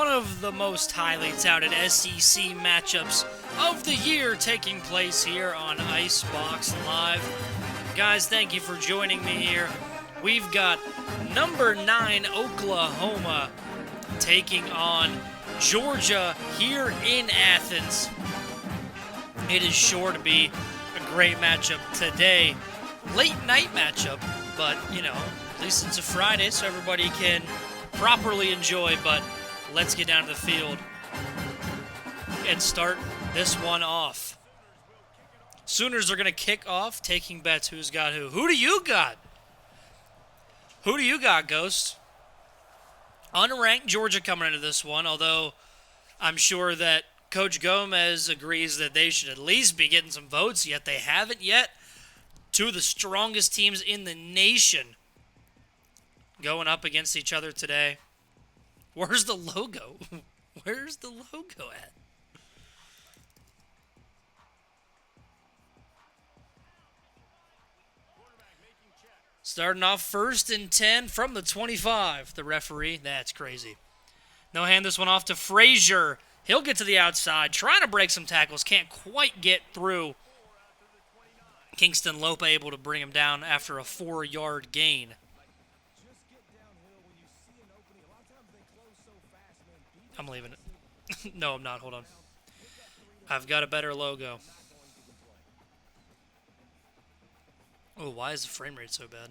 one of the most highly touted SEC matchups of the year taking place here on IceBox Live. Guys, thank you for joining me here. We've got number 9 Oklahoma taking on Georgia here in Athens. It is sure to be a great matchup today. Late night matchup, but, you know, at least it's a Friday so everybody can properly enjoy. But let's get down to the field and start this one off. Sooners are going to kick off, taking bets who's got who. Who do you got? Who do you got, Ghost? Unranked Georgia coming into this one, although I'm sure that Coach Gomez agrees that they should at least be getting some votes, yet they haven't yet. Two of the strongest teams in the nation going up against each other today. Where's the logo? Where's the logo at? Starting off 1st and 10 from the 25. The referee, that's crazy. They'll hand this one off to Frazier. He'll get to the outside, trying to break some tackles. Can't quite get through. Kingston Lope able to bring him down after a 4-yard gain. I'm leaving it. No, I'm not. Hold on. I've got a better logo. Oh, why is the frame rate so bad?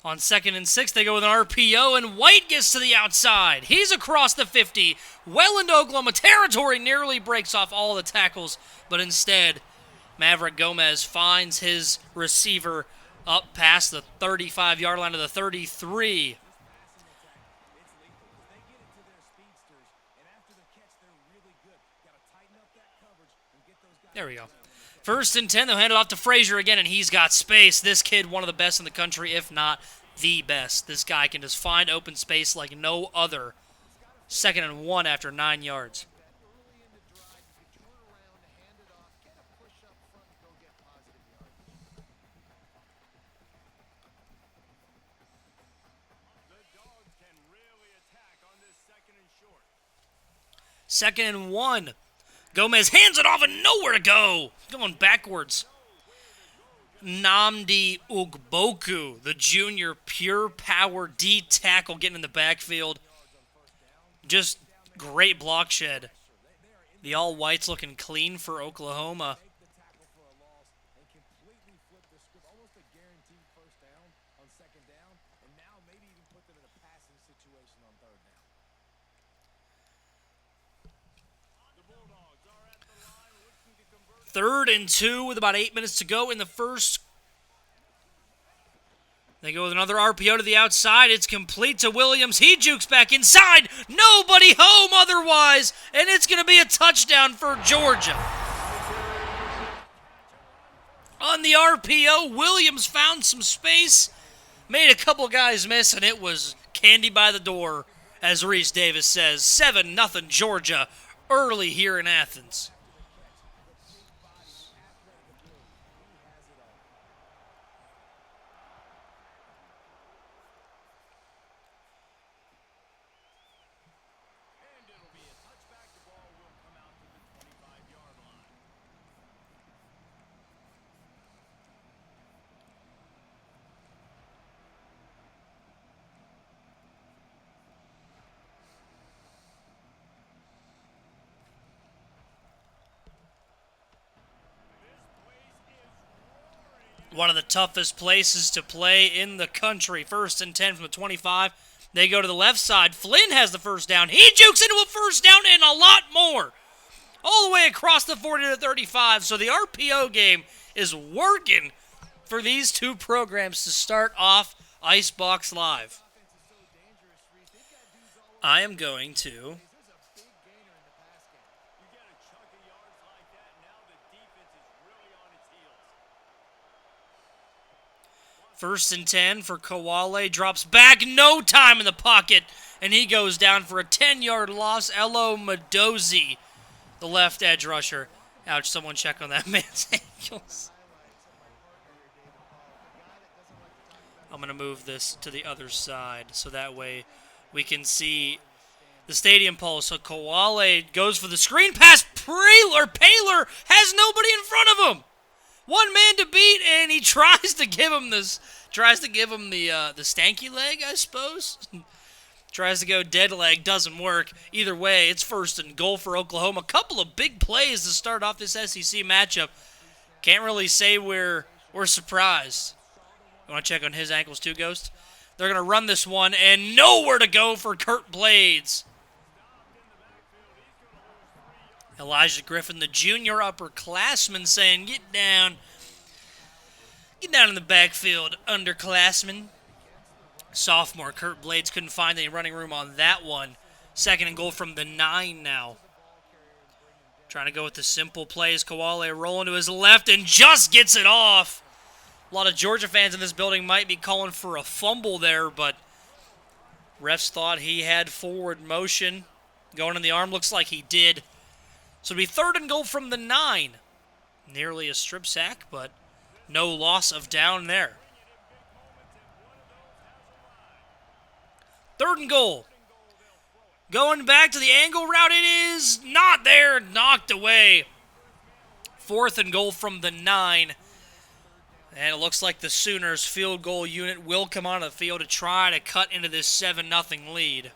On 2nd and 6, they go with an RPO, and White gets to the outside. He's across the 50, well into Oklahoma territory, nearly breaks off all the tackles, but instead, Maverick Gomez finds his receiver up past the 35-yard line to the 33. There we go. 1st and 10, they'll hand it off to Frazier again, and he's got space. This kid, one of the best in the country, if not the best. This guy can just find open space like no other. 2nd and 1 after 9 yards. Second and 1. Gomez hands it off and nowhere to go. Going backwards. Nnamdi Ugboku, the junior pure power D tackle, getting in the backfield. Just great block shed. The all-whites looking clean for Oklahoma. Third and 2 with about 8 minutes to go in the first. They go with another RPO to the outside. It's complete to Williams. He jukes back inside. Nobody home otherwise. And it's going to be a touchdown for Georgia. On the RPO, Williams found some space. Made a couple guys miss, and it was candy by the door, as Reese Davis says. 7-0 Georgia early here in Athens. One of the toughest places to play in the country. 1st and 10 from the 25. They go to the left side. Flynn has the first down. He jukes into a first down and a lot more. All the way across the 40 to 35. So the RPO game is working for these two programs to start off IceBox Live. I am going to... First and 10 for Kawale. Drops back. No time in the pocket. And he goes down for a 10-yard loss. Elo Madozi, the left edge rusher. Ouch, someone check on that man's ankles. I'm going to move this to the other side so that way we can see the stadium pulse. So Koale goes for the screen pass. Paler has nobody in front of him. One man to beat, and he tries to give him this. Tries to give him the stanky leg, I suppose. Tries to go dead leg, doesn't work. Either way, it's first and goal for Oklahoma. A couple of big plays to start off this SEC matchup. Can't really say we're surprised. You want to check on his ankles too, Ghost? They're going to run this one, and nowhere to go for Kurt Blades. Elijah Griffin, the junior upperclassman, saying, get down in the backfield, underclassman. Sophomore Kurt Blades couldn't find any running room on that one. Second and goal from the 9 now. Trying to go with the simple plays. Koale rolling to his left and just gets it off. A lot of Georgia fans in this building might be calling for a fumble there, but refs thought he had forward motion. Going in the arm, looks like he did. So it'll be third and goal from the 9. Nearly a strip sack, but no loss of down there. Third and goal. Going back to the angle route, it is not there, knocked away. Fourth and goal from the 9. And it looks like the Sooners' field goal unit will come onto the field to try to cut into this 7-0 lead.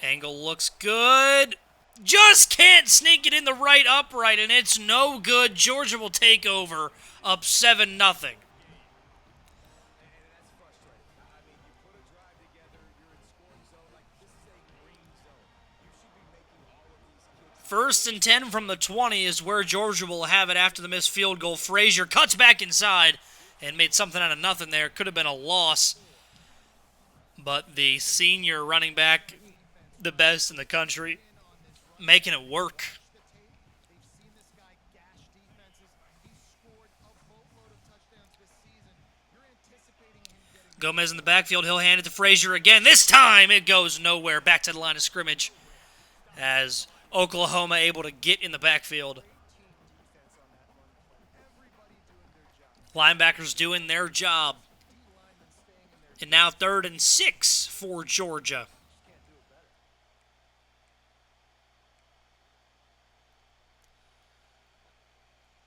Angle looks good. Just can't sneak it in the right upright, and it's no good. Georgia will take over, up 7-0. First and 10 from the 20 is where Georgia will have it after the missed field goal. Frazier cuts back inside and made something out of nothing there. Could have been a loss. But the senior running back, the best in the country, making it work. Gomez in the backfield. He'll hand it to Frazier again. This time it goes nowhere. Back to the line of scrimmage as Oklahoma able to get in the backfield. Linebackers doing their job. And now 3rd and 6 for Georgia.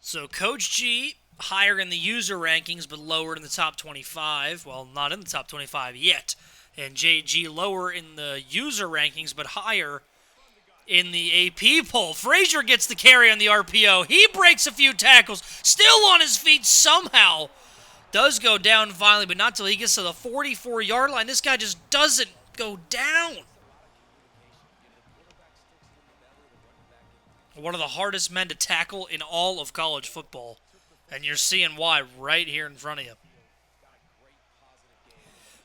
So CoachG higher in the user rankings but lower in the top 25. Well, not in the top 25 yet. And JG lower in the user rankings but higher in the AP poll. Frazier gets the carry on the RPO. He breaks a few tackles. Still on his feet somehow. Does go down finally, but not till he gets to the 44-yard line. This guy just doesn't go down. One of the hardest men to tackle in all of college football. And you're seeing why right here in front of you.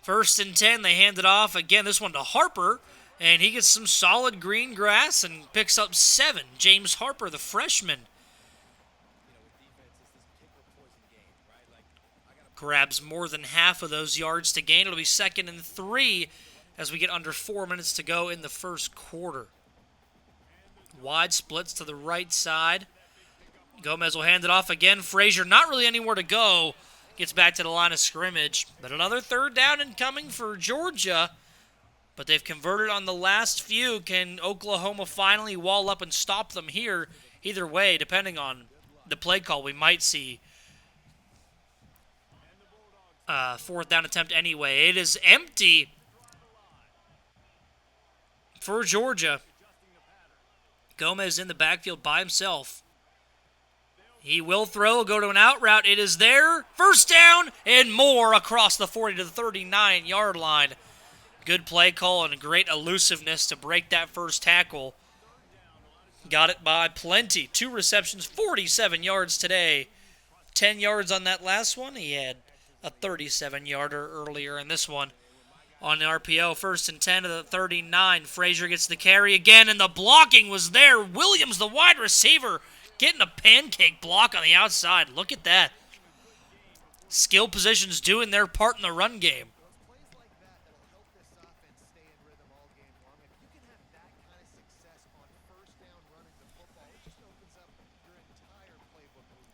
First and 10, they hand it off. Again, this one to Harper. And he gets some solid green grass and picks up 7. James Harper, the freshman, grabs more than half of those yards to gain. It'll be 2nd and 3 as we get under 4 minutes to go in the first quarter. Wide splits to the right side. Gomez will hand it off again. Frazier, not really anywhere to go. Gets back to the line of scrimmage. But another 3rd down incoming for Georgia. But they've converted on the last few. Can Oklahoma finally wall up and stop them here? Either way, depending on the play call, we might see 4th down attempt anyway. It is empty for Georgia. Gomez in the backfield by himself. He will throw, go to an out route. It is there. First down and more across the 40 to the 39-yard line. Good play call and great elusiveness to break that first tackle. Got it by plenty. 2 receptions, 47 yards today. 10 yards on that last one. He had a 37-yarder earlier in this one. On the RPO, 1st and 10 to the 39. Frazier gets the carry again, and the blocking was there. Williams, the wide receiver, getting a pancake block on the outside. Look at that. Skill positions doing their part in the run game.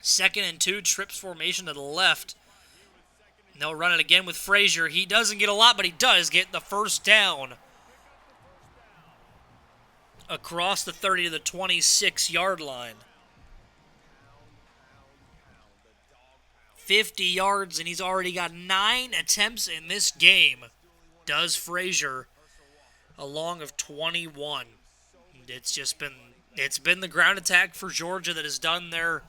2nd and 2, trips formation to the left. And they'll run it again with Frazier. He doesn't get a lot, but he does get the first down. Across the 30 to the 26-yard line. 50 yards, and he's already got 9 attempts in this game. Does Frazier, along of 21. It's been the ground attack for Georgia that has done their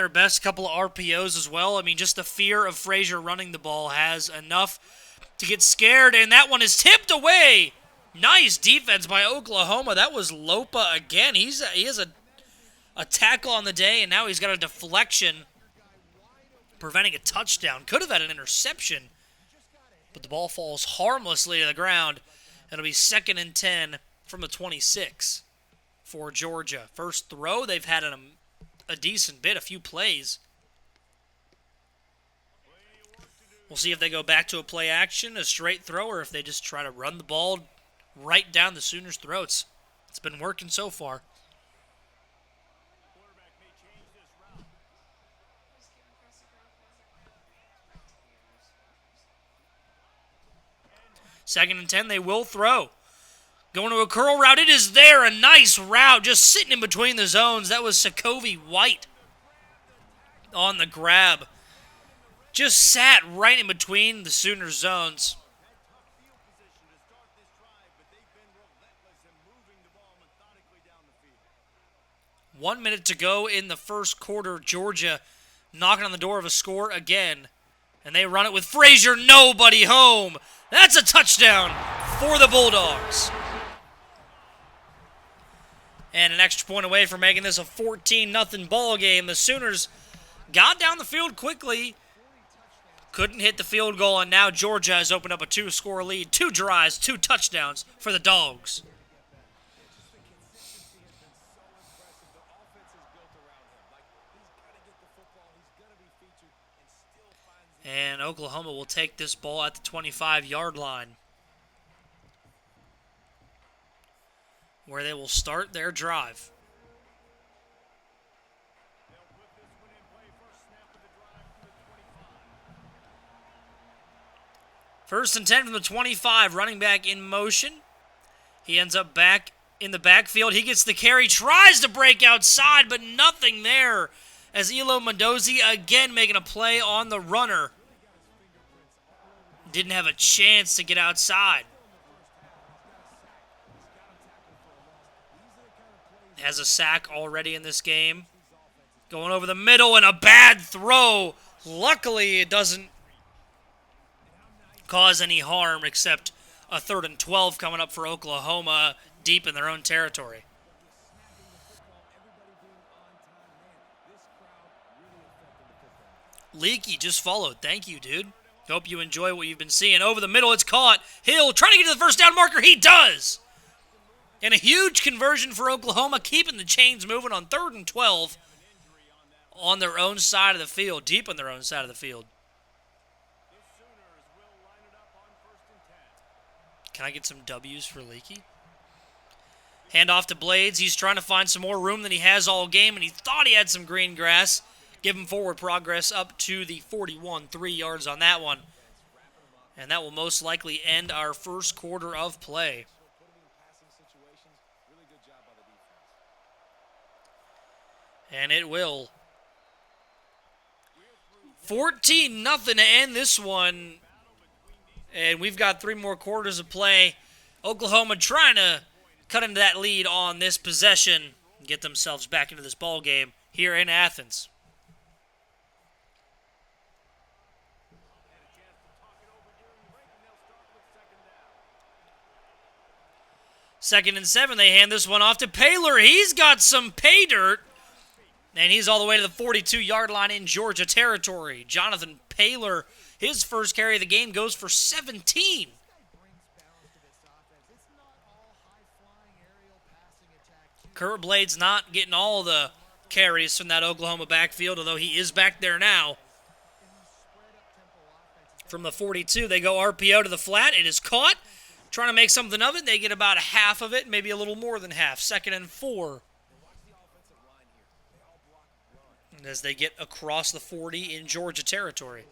best. Couple of RPOs as well. I mean, just the fear of Frazier running the ball has enough to get scared, and that one is tipped away. Nice defense by Oklahoma. That was Lopa again. He has a tackle on the day, and now he's got a deflection, preventing a touchdown. Could have had an interception, but the ball falls harmlessly to the ground. It'll be 2nd and 10 from the 26 for Georgia. First throw, they've had a decent bit, a few plays. We'll see if they go back to a play action, a straight throw, or if they just try to run the ball right down the Sooners' throats. It's been working so far. Second and 10, they will throw. Going to a curl route. It is there. A nice route just sitting in between the zones. That was Sookie White on the grab. Just sat right in between the Sooner zones. 1 minute to go in the first quarter. Georgia knocking on the door of a score again. And they run it with Frazier. Nobody home. That's a touchdown for the Bulldogs. And an extra point away from making this a 14-0 ball game. The Sooners got down the field quickly. Couldn't hit the field goal, and now Georgia has opened up a 2-score lead. 2 drives, 2 touchdowns for the Dogs. And Oklahoma will take this ball at the 25-yard line, where they will start their drive. First and 10 from the 25, running back in motion. He ends up back in the backfield. He gets the carry, tries to break outside, but nothing there, as Elo Mendoza again making a play on the runner. Didn't have a chance to get outside. Has a sack already in this game. Going over the middle and a bad throw. Luckily, it doesn't cause any harm except a 3rd and 12 coming up for Oklahoma deep in their own territory. Leaky just followed. Thank you, dude. Hope you enjoy what you've been seeing. Over the middle, it's caught. Hill trying to get to the first down marker. He does. And a huge conversion for Oklahoma, keeping the chains moving on 3rd and 12 on their own side of the field, deep on their own side of the field. Can I get some W's for Leaky? Hand off to Blades. He's trying to find some more room than he has all game, and he thought he had some green grass. Give him forward progress up to the 41, 3 yards on that one. And that will most likely end our first quarter of play. And it will. 14-0 to end this one. And we've got 3 more quarters of play. Oklahoma trying to cut into that lead on this possession and get themselves back into this ball game here in Athens. Second and 7, they hand this one off to Paylor. He's got some pay dirt, and he's all the way to the 42-yard line in Georgia territory. Jonathan Paylor, his first carry of the game, goes for 17. Kurt Blades not getting all the carries from that Oklahoma backfield, although he is back there now. From the 42, they go RPO to the flat. It is caught. Trying to make something of it. They get about half of it, maybe a little more than half. 2nd and 4. as they get across the 40 in Georgia territory.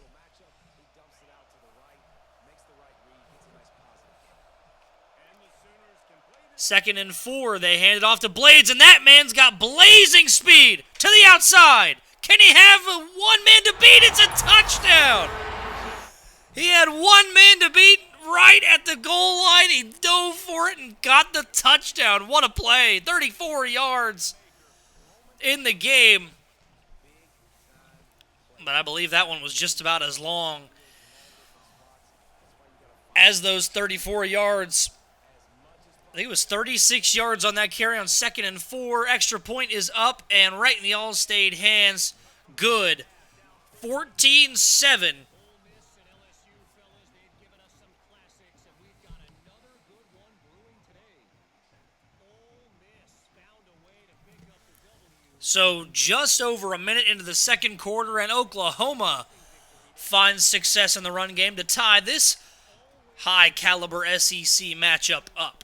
Second and 4, they hand it off to Blades, and that man's got blazing speed to the outside. Can he have one man to beat? It's a touchdown. He had one man to beat right at the goal line. He dove for it and got the touchdown. What a play. 34 yards in the game. But I believe that one was just about as long as those 34 yards. I think it was 36 yards on that carry on second and 4. Extra point is up and right in the All-State hands. Good. 14-7. So just over a minute into the second quarter, and Oklahoma finds success in the run game to tie this high-caliber SEC matchup up.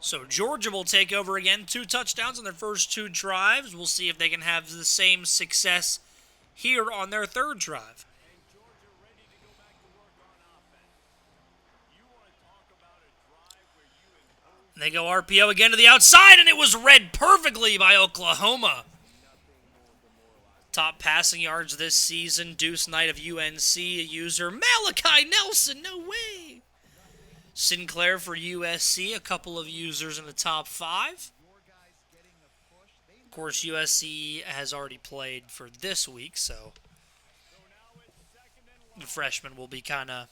So Georgia will take over again. 2 touchdowns on their first 2 drives. We'll see if they can have the same success here on their third drive. They go RPO again to the outside, and it was read perfectly by Oklahoma. Top passing yards this season, Deuce Knight of UNC, a user. Malachi Nelson, no way. Sinclair for USC, a couple of users in the top 5. Of course, USC has already played for this week, so the freshmen will be kind of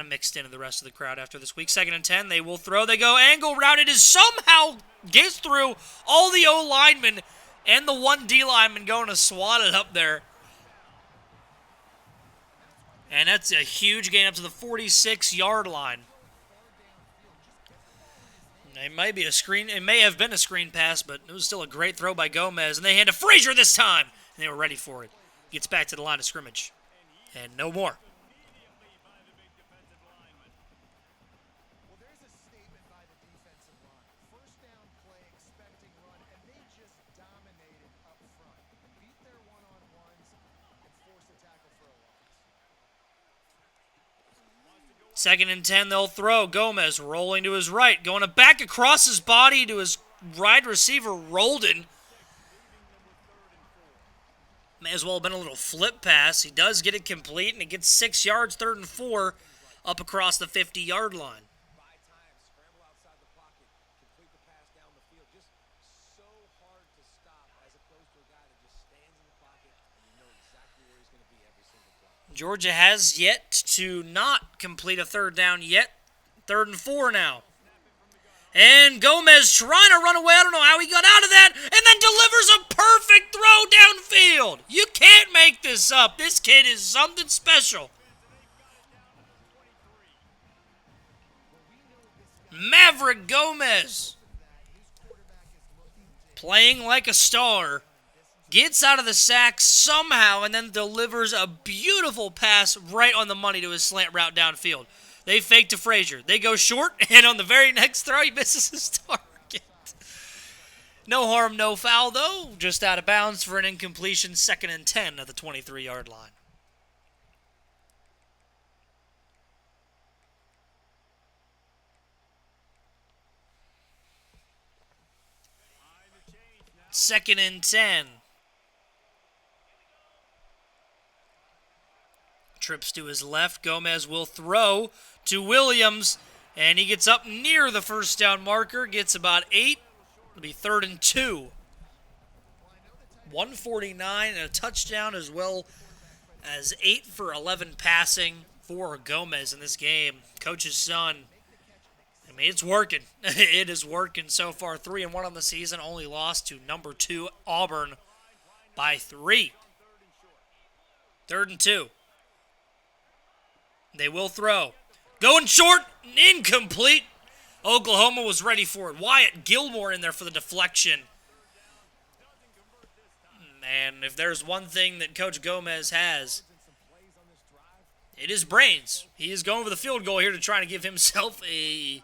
mixed into the rest of the crowd after this week. 2nd and 10, they will throw. They go angle route. It is somehow gets through all the O linemen and the 1 D lineman going to swat it up there. And that's a huge gain up to the 46-yard line. It might be a screen. It may have been a screen pass, but it was still a great throw by Gomez. And they hand to Frazier this time. And they were ready for it. Gets back to the line of scrimmage. And no more. Second and 10, they'll throw. Gomez rolling to his right, going back across his body to his wide receiver, Roldan. May as well have been a little flip pass. He does get it complete, and it gets 6 yards, 3rd and 4, up across the 50-yard line. Georgia has yet to not complete a 3rd down yet. 3rd and 4 now. And Gomez trying to run away. I don't know how he got out of that. And then delivers a perfect throw downfield. You can't make this up. This kid is something special. Maverick Gomez. Playing like a star. Gets out of the sack somehow and then delivers a beautiful pass right on the money to his slant route downfield. They fake to Frazier. They go short, and on the very next throw, he misses his target. No harm, no foul, though. Just out of bounds for an incompletion. 2nd and 10 at the 23-yard line. Second and 10. Trips to his left. Gomez will throw to Williams, and he gets up near the 1st down marker, gets about 8. It'll be 3rd and 2. 149 and a touchdown, as well as 8 for 11 passing for Gomez in this game. Coach's son, I mean, it's working. It is working so far. 3-1 on the season, only lost to number 2 Auburn by 3. 3rd and 2. They will throw. Going short, incomplete. Oklahoma was ready for it. Wyatt Gilmore in there for the deflection. And if there's one thing that Coach Gomez has, It is brains. He is going for the field goal here to try to give himself a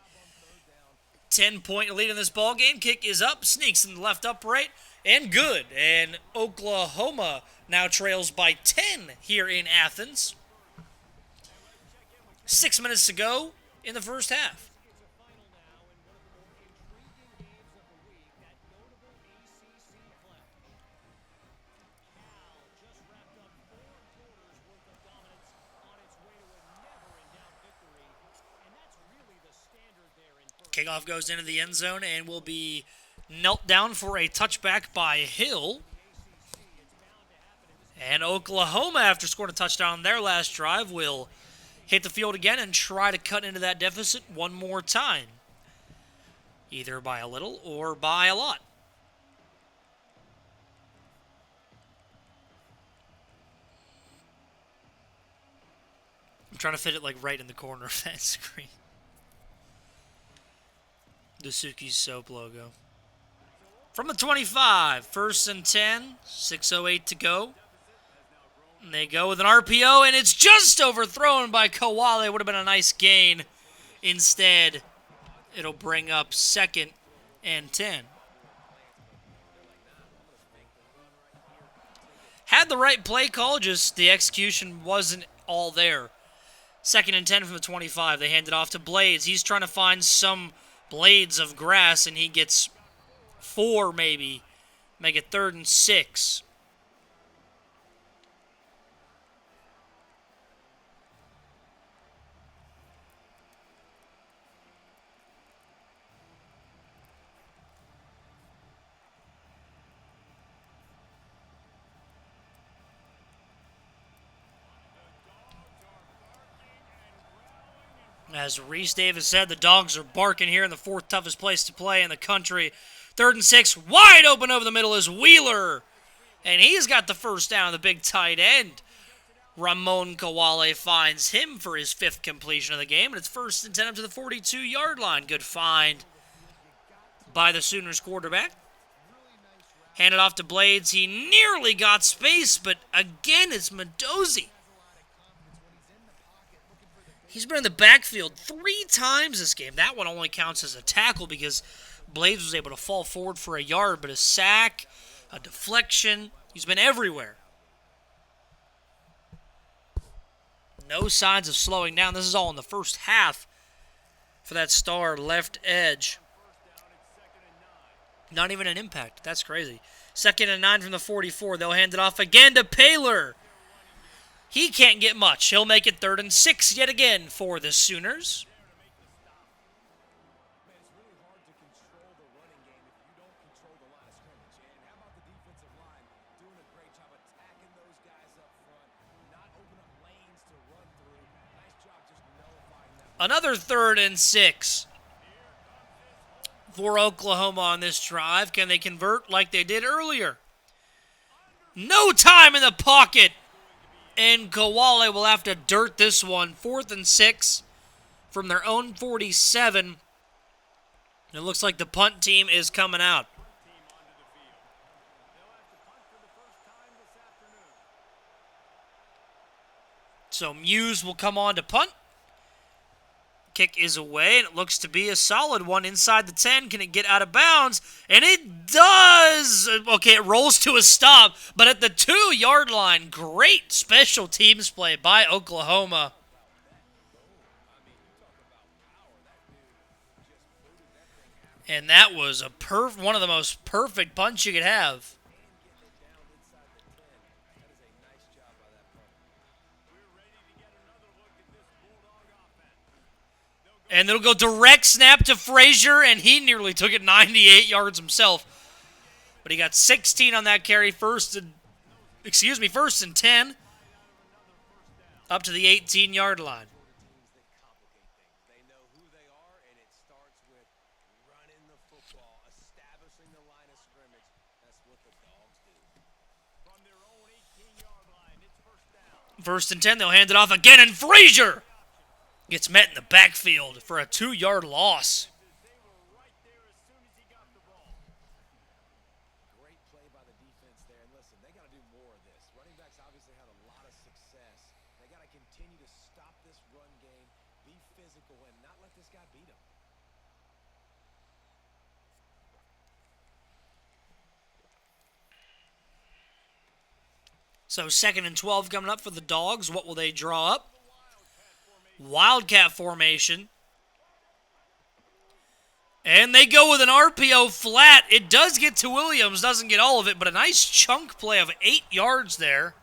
10-point lead in this ball game. Kick is up, sneaks in the left upright, and good. And Oklahoma now trails by 10 here in Athens. 6 minutes to go in the first half. Kickoff goes into the end zone and will be knelt down for a touchback by Hill. And Oklahoma, after scoring a touchdown on their last drive, will hit the field again and try to cut into that deficit one more time. Either by a little or by a lot. I'm trying to fit it like right in the corner of that screen. The Sookie soap logo. From the 25, 1st and 10, 6:08 to go. And they go with an RPO, and it's just overthrown by Kowale. Would have been a nice gain. Instead, it'll bring up 2nd and 10. Had the right play call, just the execution wasn't all there. 2nd and 10 from the 25. They hand it off to Blades. He's trying to find some blades of grass, and he gets 4 maybe. Make it 3rd and 6. As Reese Davis said, the dogs are barking here in the 4th toughest place to play in the country. 3rd and 6, wide open over the middle is Wheeler. And he's got the first down, the big tight end. Ramon Kowale finds him for his 5th completion of the game. And it's 1st and 10 up to the 42-yard line. Good find by the Sooners quarterback. Handed off to Blades. He nearly got space, but again, it's Mendoza. He's been in the backfield 3 times this game. That one only counts as a tackle because Blades was able to fall forward for a yard, but a sack, a deflection, he's been everywhere. No signs of slowing down. This is all in the first half for that star left edge. Not even an impact. That's crazy. 2nd and 9 from the 44. They'll hand it off again to Paylor. He can't get much. He'll make it 3rd and 6 yet again for the Sooners. Another 3rd and 6 for Oklahoma on this drive. Can they convert like they did earlier? No time in the pocket. And Kowale will have to dirt this one. 4th and 6 from their own 47. It looks like the punt team is coming out. So Muse will come on to punt. Kick is away, and it looks to be a solid one inside the 10. Can it get out of bounds? And it does! Okay, it rolls to a stop, but at the 2-yard line, great special teams play by Oklahoma. And that was one of the most perfect punts you could have. And it'll go direct snap to Frazier, and he nearly took it 98 yards himself. But he got 16 on that carry, 1st and 10, up to the 18-yard line. First and 10, they'll hand it off again, and Frazier gets met in the backfield for a 2-yard loss. Great play by the defense there. And listen, they got to do more of this. Running backs obviously had a lot of success. They got to continue to tackle and not let this guy beat him. So 2nd and 12 coming up for the Dogs. What will they draw up? Wildcat formation. And they go with an RPO flat. It does get to Williams, doesn't get all of it, but a nice chunk play of 8 yards there.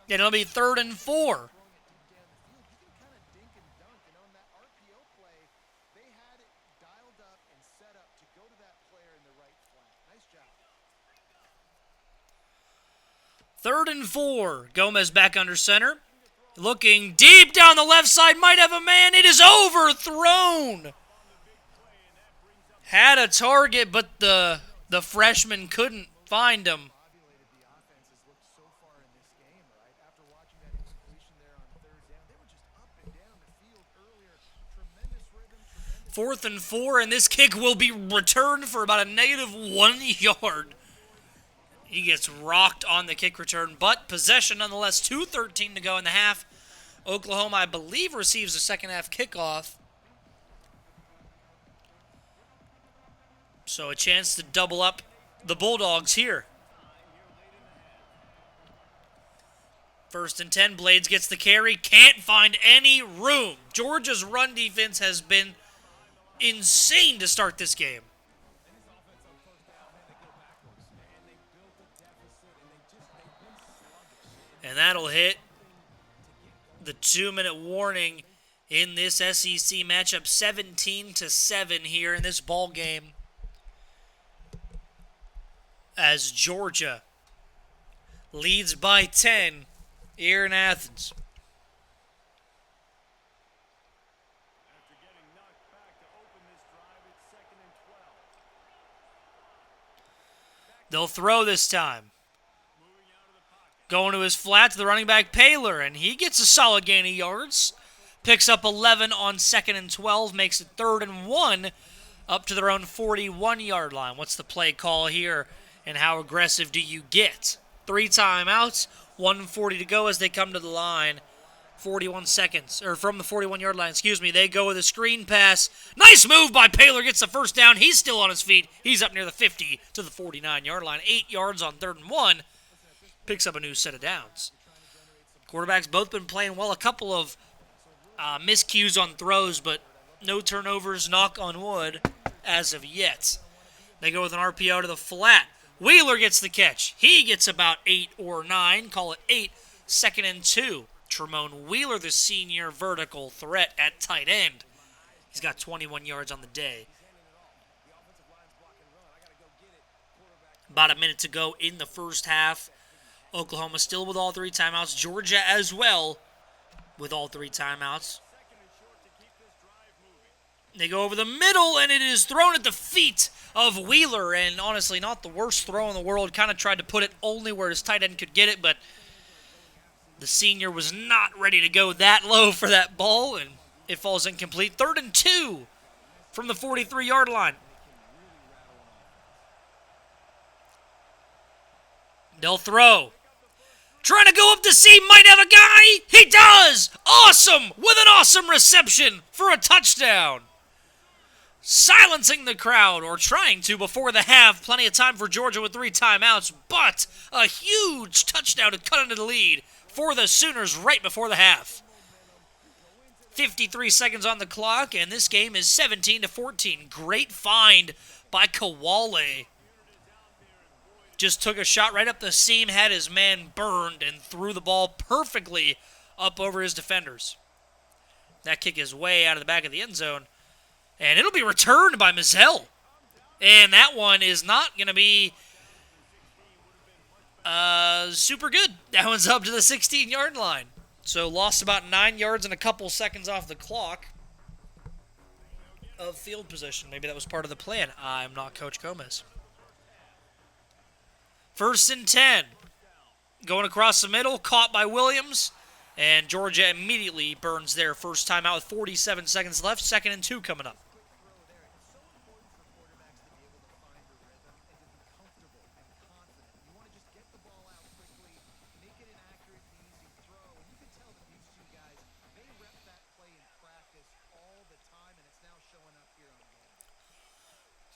And it'll be 3rd and 4. Third and 4. Gomez back under center. Looking deep down the left side. Might have a man. It is overthrown. Had a target, but the freshman couldn't find him. 4th and 4, and this kick will be returned for about a -1 yard. He gets rocked on the kick return, but possession nonetheless. 2:13 to go in the half. Oklahoma, I believe, receives a second half kickoff. So a chance to double up the Bulldogs here. 1st and 10, Blades gets the carry. Can't find any room. Georgia's run defense has been insane to start this game. And that'll hit the 2-minute warning in this SEC matchup. 17-7 here in this ball game, as Georgia leads by 10 here in Athens. They'll throw this time. Going to his flat to the running back, Paler, and he gets a solid gain of yards. Picks up 11 on 2nd and 12, makes it 3rd and 1 up to their own 41-yard line. What's the play call here, and how aggressive do you get? 3 timeouts, 1:40 to go as they come to the line. 41 seconds, or from the 41-yard line, they go with a screen pass. Nice move by Paler, gets the first down. He's still on his feet. He's up near the 50 to the 49-yard line. 8 yards on 3rd and 1. Picks up a new set of downs. Quarterbacks both been playing well. A couple of miscues on throws, but no turnovers, knock on wood, as of yet. They go with an RPO to the flat. Wheeler gets the catch. He gets about 8 or 9. Call it 8. 2nd and 2. Tremone Wheeler, the senior vertical threat at tight end. He's got 21 yards on the day. About a minute to go in the first half. Oklahoma still with all 3 timeouts. Georgia as well with all 3 timeouts. They go over the middle, and it is thrown at the feet of Wheeler. And honestly, not the worst throw in the world. Kind of tried to put it only where his tight end could get it, but the senior was not ready to go that low for that ball, and it falls incomplete. 3rd and 2 from the 43-yard line. They'll throw. Trying to go up the seam, might have a guy. He does! Awesome! With an awesome reception for a touchdown. Silencing the crowd, or trying to before the half. Plenty of time for Georgia with 3 timeouts, but a huge touchdown to cut into the lead for the Sooners right before the half. 53 seconds on the clock, and this game is 17-14. Great find by Kawale. Just took a shot right up the seam, had his man burned, and threw the ball perfectly up over his defenders. That kick is way out of the back of the end zone, and it'll be returned by Mizell. And that one is not going to be super good. That one's up to the 16-yard line. So lost about 9 yards and a couple seconds off the clock of field position. Maybe that was part of the plan. I'm not Coach Gomez. 1st and 10. Going across the middle, caught by Williams. And Georgia immediately burns their first time out with 47 seconds left. 2nd and 2 coming up.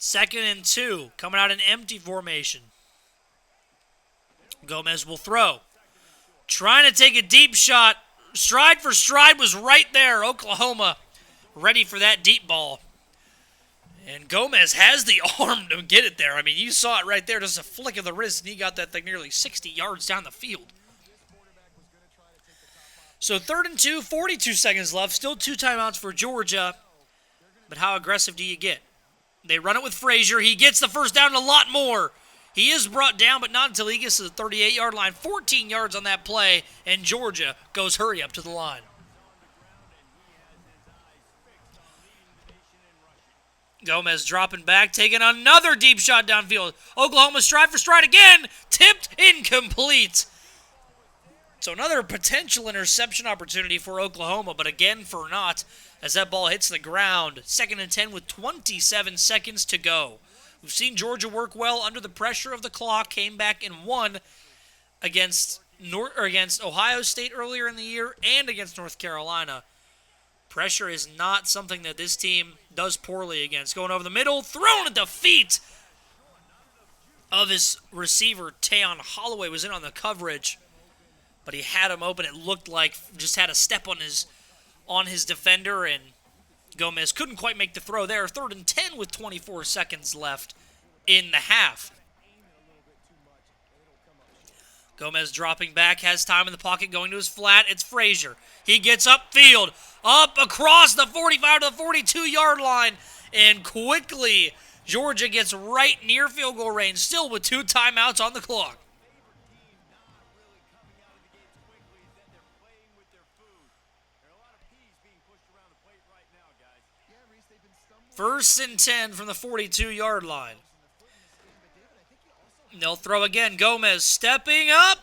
2nd and 2, coming out in empty formation. Gomez will throw. Trying to take a deep shot. Stride for stride was right there. Oklahoma ready for that deep ball. And Gomez has the arm to get it there. I mean, you saw it right there. Just a flick of the wrist, and he got that thing nearly 60 yards down the field. So 3rd and 2, 42 seconds left. Still 2 timeouts for Georgia. But how aggressive do you get? They run it with Frazier. He gets the first down and a lot more. He is brought down, but not until he gets to the 38-yard line. 14 yards on that play, and Georgia goes hurry up to the line. Gomez dropping back, taking another deep shot downfield. Oklahoma stride for stride again. Tipped, incomplete. So another potential interception opportunity for Oklahoma, but again for naught as that ball hits the ground. 2nd and 10 with 27 seconds to go. We've seen Georgia work well under the pressure of the clock. Came back and won against Ohio State earlier in the year and against North Carolina. Pressure is not something that this team does poorly against. Going over the middle, thrown at the feet of his receiver. Tayon Holloway was in on the coverage, but he had him open. It looked like just had a step on his defender, and Gomez couldn't quite make the throw there. 3rd and 10 with 24 seconds left in the half. Gomez dropping back, has time in the pocket, going to his flat. It's Frazier. He gets upfield, up across the 45 to the 42-yard line, and quickly Georgia gets right near field goal range, still with 2 timeouts on the clock. First and 10 from the 42-yard line. They'll throw again. Gomez stepping up.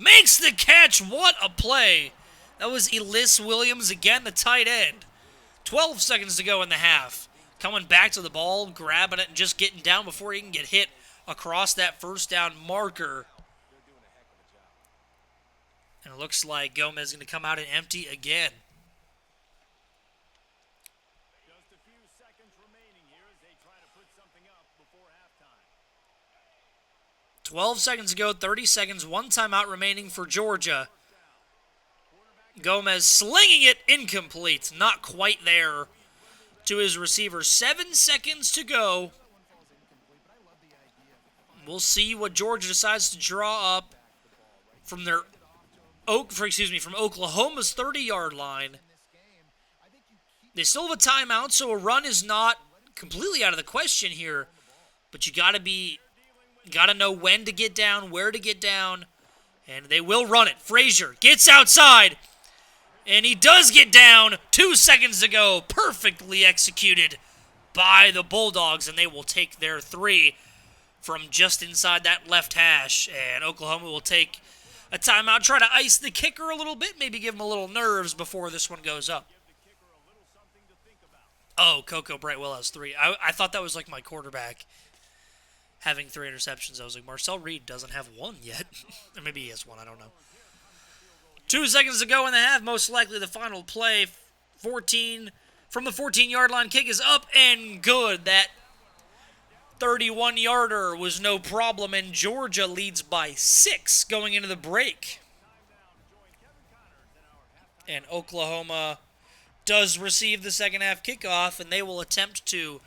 Makes the catch. What a play. That was Ellis Williams again, the tight end. 12 seconds to go in the half. Coming back to the ball, grabbing it, and just getting down before he can get hit across that first down marker. And it looks like Gomez is going to come out and empty again. 12 seconds to go, 30 seconds, 1 timeout remaining for Georgia. Gomez slinging it, incomplete. Not quite there to his receiver. 7 seconds to go. We'll see what Georgia decides to draw up from from Oklahoma's 30-yard line. They still have a timeout, so a run is not completely out of the question here. But you gotta know when to get down, where to get down, and they will run it. Frazier gets outside, and he does get down. 2 seconds to go. Perfectly executed by the Bulldogs, and they will take their 3 from just inside that left hash. And Oklahoma will take a timeout, try to ice the kicker a little bit, maybe give him a little nerves before this one goes up. Oh, Coco Brightwell has 3. I thought that was like my quarterback having 3 interceptions. I was like, Marcel Reed doesn't have 1 yet. Or maybe he has 1, I don't know. 2 seconds to go in the half, most likely the final play. 14 from the 14-yard line. Kick is up and good. That 31-yarder was no problem, and Georgia leads by 6 going into the break. And Oklahoma does receive the second half kickoff, and they will attempt to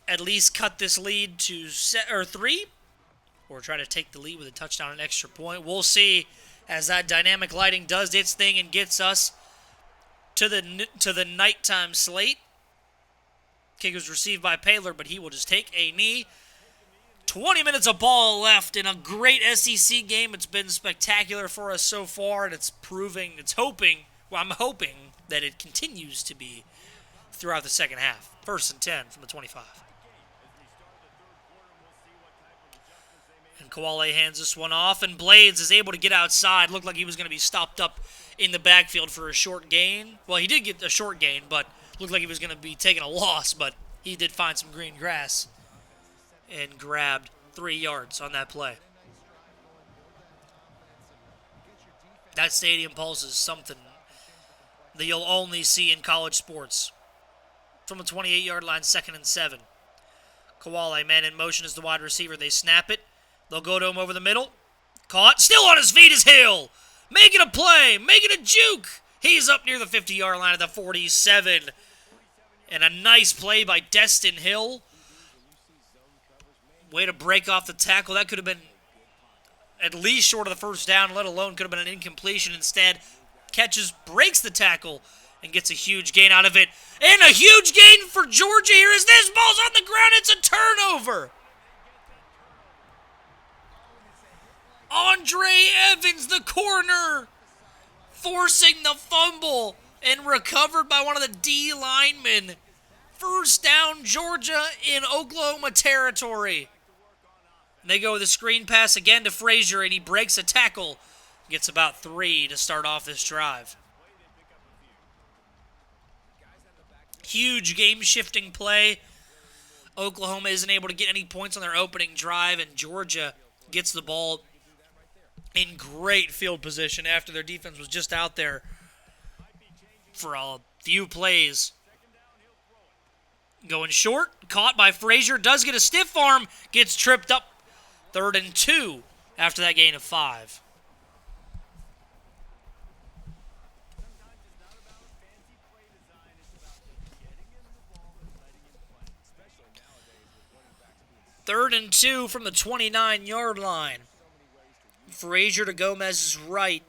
at least cut this lead to 3, or try to take the lead with a touchdown and extra point. We'll see as that dynamic lighting does its thing and gets us to the nighttime slate. Kick was received by Paylor, but he will just take a knee. 20 minutes of ball left in a great SEC game. It's been spectacular for us so far, and I'm hoping that it continues to be throughout the second half. 1st and 10 from the 25. And Kowale hands this one off, and Blades is able to get outside. Looked like he was going to be stopped up in the backfield for a short gain. Well, he did get a short gain, but looked like he was going to be taking a loss, but he did find some green grass and grabbed 3 yards on that play. That stadium pulse is something that you'll only see in college sports. From the 28-yard line, 2nd and 7. Kawale, man in motion as the wide receiver. They snap it. They'll go to him over the middle. Caught. Still on his feet is Hill. Making a play. Making a juke. He's up near the 50-yard line at the 47. And a nice play by Destin Hill. Way to break off the tackle. That could have been at least short of the first down, let alone could have been an incompletion. Instead, catches, breaks the tackle, and gets a huge gain out of it. And a huge gain for Georgia here as this ball's on the ground. It's a turnover. Andre Evans, the corner, forcing the fumble and recovered by one of the D linemen. First down, Georgia in Oklahoma territory. They go with a screen pass again to Frazier, and he breaks a tackle. Gets about 3 to start off this drive. Huge game-shifting play. Oklahoma isn't able to get any points on their opening drive, and Georgia gets the ball in great field position after their defense was just out there for a few plays. Going short, caught by Frazier, does get a stiff arm, gets tripped up. 3rd and 2 after that gain of 5. Third and 2 from the 29-yard line. Frazier to Gomez's right.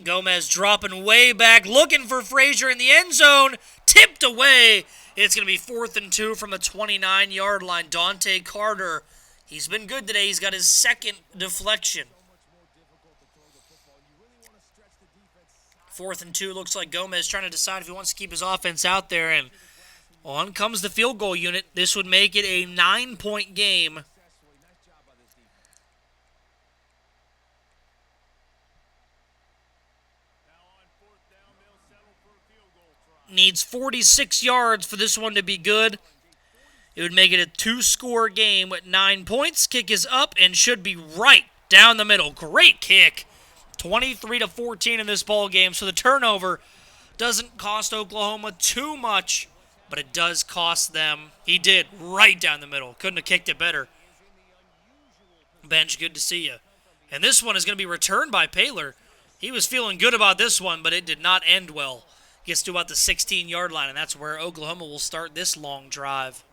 Gomez dropping way back, looking for Frazier in the end zone. Tipped away. It's going to be 4th and 2 from the 29-yard line. Dante Carter, he's been good today. He's got his 2nd deflection. 4th and 2 looks like Gomez trying to decide if he wants to keep his offense out there. And on comes the field goal unit. This would make it a 9-point game. Needs 46 yards for this one to be good. It would make it a 2-score game with 9 points. Kick is up and should be right down the middle. Great kick. 23-14 in this ball game. So the turnover doesn't cost Oklahoma too much, but it does cost them. He did right down the middle. Couldn't have kicked it better. Bench, good to see you. And this one is going to be returned by Paylor. He was feeling good about this one, but it did not end well. Gets to about the 16-yard line, and that's where Oklahoma will start this long drive.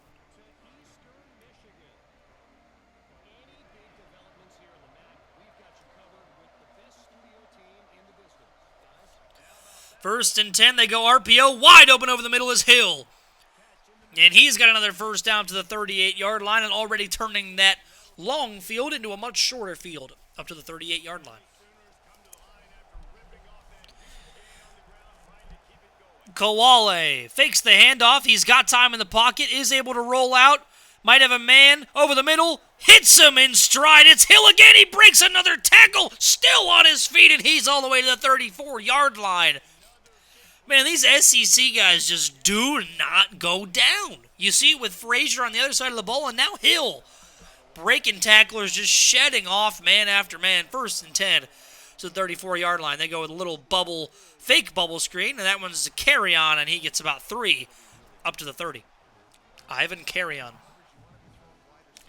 First and 10, they go RPO. Wide open over the middle is Hill. And he's got another first down to the 38-yard line and already turning that long field into a much shorter field up to the 38-yard line. Kawale fakes the handoff. He's got time in the pocket, is able to roll out. Might have a man over the middle. Hits him in stride. It's Hill again. He breaks another tackle. Still on his feet, and he's all the way to the 34-yard line. Man, these SEC guys just do not go down. You see it with Frazier on the other side of the ball, and now Hill. Breaking tacklers, just shedding off man after man. First and 10 to the 34-yard line. They go with a little fake bubble screen, and that one's a carry on, and he gets about 3 up to the 30. Ivan Carry-on.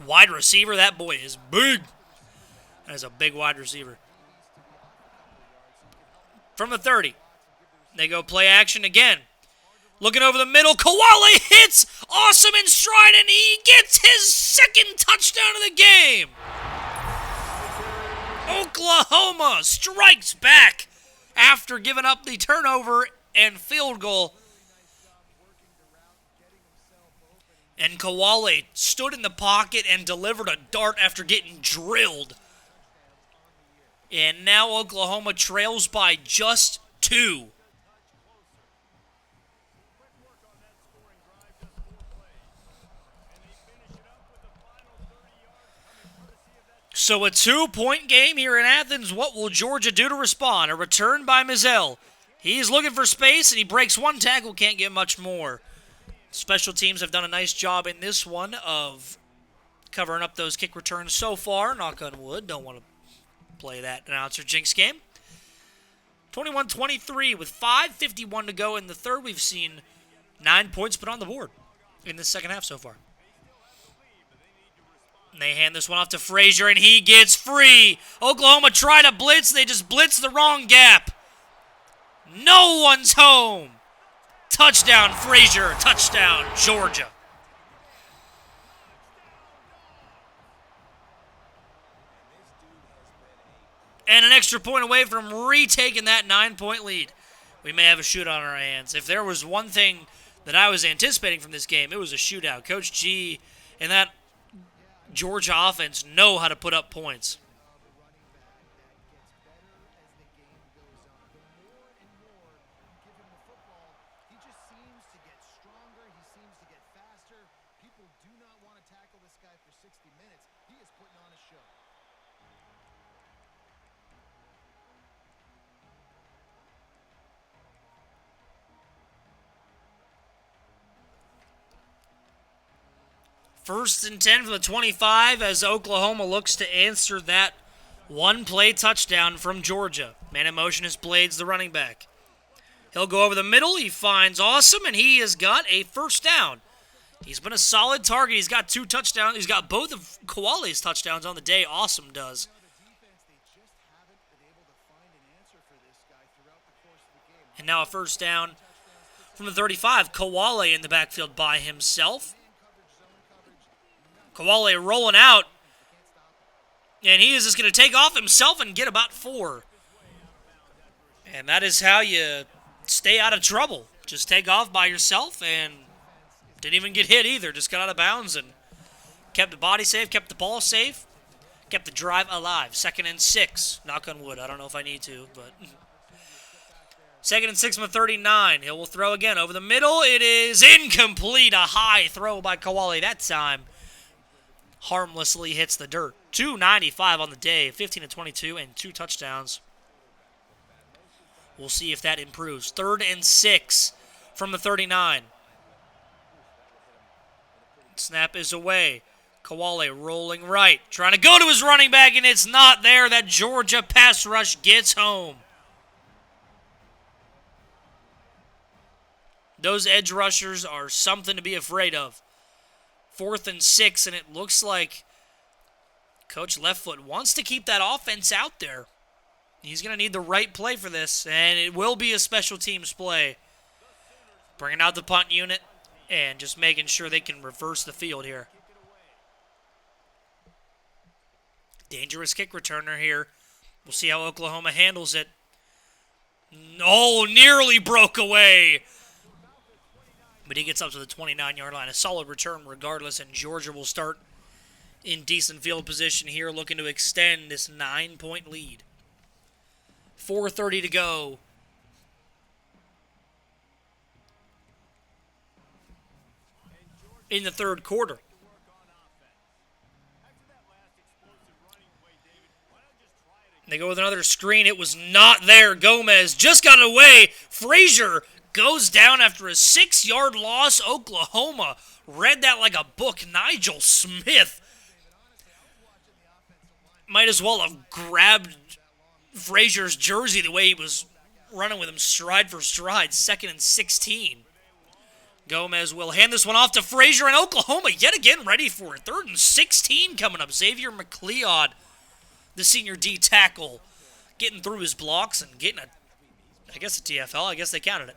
Wide receiver, that boy is big. That is a big wide receiver. From the 30, they go play action again. Looking over the middle, Kawale hits, awesome in stride, and he gets his 2nd touchdown of the game. Oklahoma strikes back after giving up the turnover and field goal. And Kawale stood in the pocket and delivered a dart after getting drilled. And now Oklahoma trails by just 2. So a 2-point game here in Athens. What will Georgia do to respond? A return by Mizell. He's looking for space, and he breaks one tackle. Can't get much more. Special teams have done a nice job in this one of covering up those kick returns so far. Knock on wood. Don't want to play that announcer jinx game. 21-23 with 5:51 to go in the third. We've seen 9 points put on the board. in the second half so far. And they hand this one off to Frazier, and he gets free. Oklahoma try to blitz. They just blitz the wrong gap. No one's home. Touchdown, Frazier. Touchdown, Georgia. And an extra point away from retaking that 9-point lead. We may have a shootout on our hands. If there was one thing that I was anticipating from this game, it was a shootout. Coach G and that Georgia offense know how to put up points. First and 10 from the 25 as Oklahoma looks to answer that one-play touchdown from Georgia. Man in motion is Blades, the running back. He'll go over the middle. He finds Awesome, and he has got a first down. He's been a solid target. He's got 2 touchdowns. He's got both of Koale's touchdowns on the day. Awesome does. And now a first down from the 35. Koale in the backfield by himself. Koale rolling out, and he is just going to take off himself and get about 4. And that is how you stay out of trouble. Just take off by yourself, and didn't even get hit either. Just got out of bounds and kept the body safe, kept the ball safe, kept the drive alive. 2nd and 6. Knock on wood. I don't know if I need to, but 2nd and 6 from the 39. He will throw again over the middle. It is incomplete. A high throw by Koale that time. Harmlessly hits the dirt. 295 on the day, 15 to 22, and 2 touchdowns. We'll see if that improves. 3rd and 6 from the 39. Snap is away. Koale rolling right, trying to go to his running back, and it's not there. That Georgia pass rush gets home. Those edge rushers are something to be afraid of. 4th and 6, and it looks like Coach Leftfoot wants to keep that offense out there. He's going to need the right play for this, and it will be a special teams play. Bringing out the punt unit and just making sure they can reverse the field here. Dangerous kick returner here. We'll see how Oklahoma handles it. Oh, nearly broke away. But he gets up to the 29-yard line. A solid return regardless, and Georgia will start in decent field position here, looking to extend this 9-point lead. 4:30 to go. In the third quarter. They go with another screen. It was not there. Gomez just got away. Frazier goes down after a 6-yard loss. Oklahoma read that like a book. Nigel Smith might as well have grabbed Frazier's jersey the way he was running with him stride for stride. 2nd and 16. Gomez will hand this one off to Frazier, and Oklahoma yet again ready for it. 3rd and 16 coming up. Xavier McLeod, the senior D tackle, getting through his blocks and getting a TFL. I guess they counted it.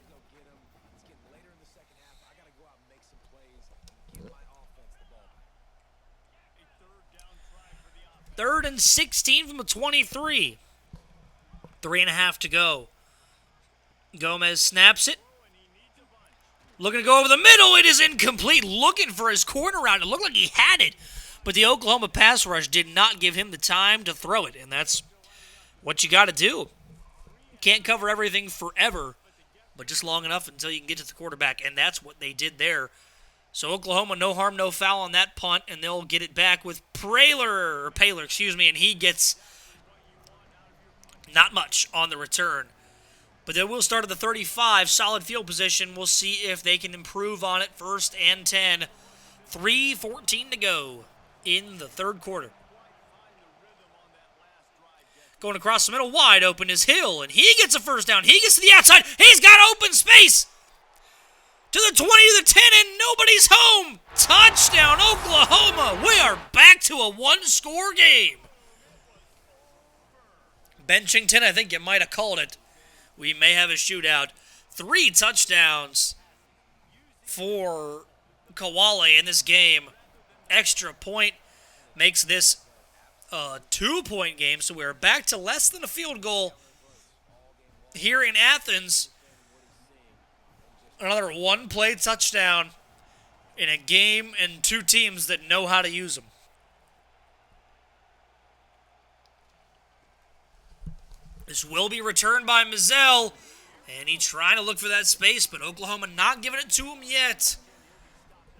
3rd and 16 from the 23. 3.5 to go. Gomez snaps it. Looking to go over the middle. It is incomplete. Looking for his corner route. It looked like he had it. But the Oklahoma pass rush did not give him the time to throw it. And that's what you got to do. Can't cover everything forever, but just long enough until you can get to the quarterback. And that's what they did there. So Oklahoma, no harm, no foul on that punt. And they'll get it back with Paler, and he gets not much on the return. But they will start at the 35, solid field position. We'll see if they can improve on it. 1st and 10, 3:14 to go in the third quarter. Going across the middle, wide open is Hill, and he gets a first down. He gets to the outside. He's got open space. to the 20 to the 10, and nobody's home. Touchdown, Oklahoma. We are back to a one-score game. Benchington, I think you might have called it. We may have a shootout. 3 touchdowns for Kawale in this game. Extra point makes this a 2-point game, so we're back to less than a field goal here in Athens. Another one-play touchdown in a game and 2 teams that know how to use them. This will be returned by Mizell, and he's trying to look for that space, but Oklahoma not giving it to him yet.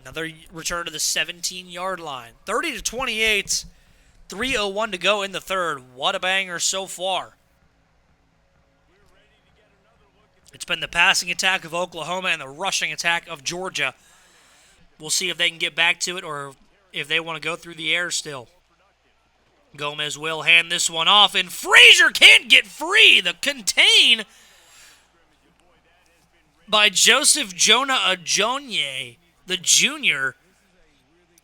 Another return to the 17-yard line. 30-28, 3:01 to go in the third. What a banger so far. It's been the passing attack of Oklahoma and the rushing attack of Georgia. We'll see if they can get back to it or if they want to go through the air still. Gomez will hand this one off, and Frazier can't get free. The contain by Joseph Jonah Ajonye, the junior,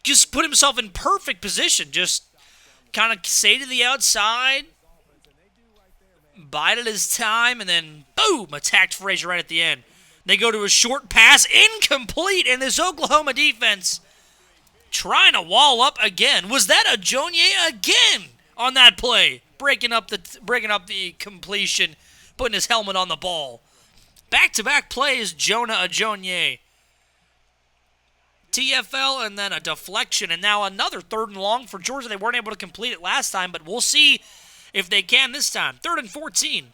just put himself in perfect position. Just kind of stay to the outside, bided his time, and then, boom, attacked Frazier right at the end. They go to a short pass, incomplete, and this Oklahoma defense trying to wall up again. Was that Ajonye again on that play? Breaking up the completion, putting his helmet on the ball. Back-to-back plays, Jonah Ajonye. TFL and then a deflection, and now another 3rd and long for Georgia. They weren't able to complete it last time, but we'll see if they can this time. 3rd and 14.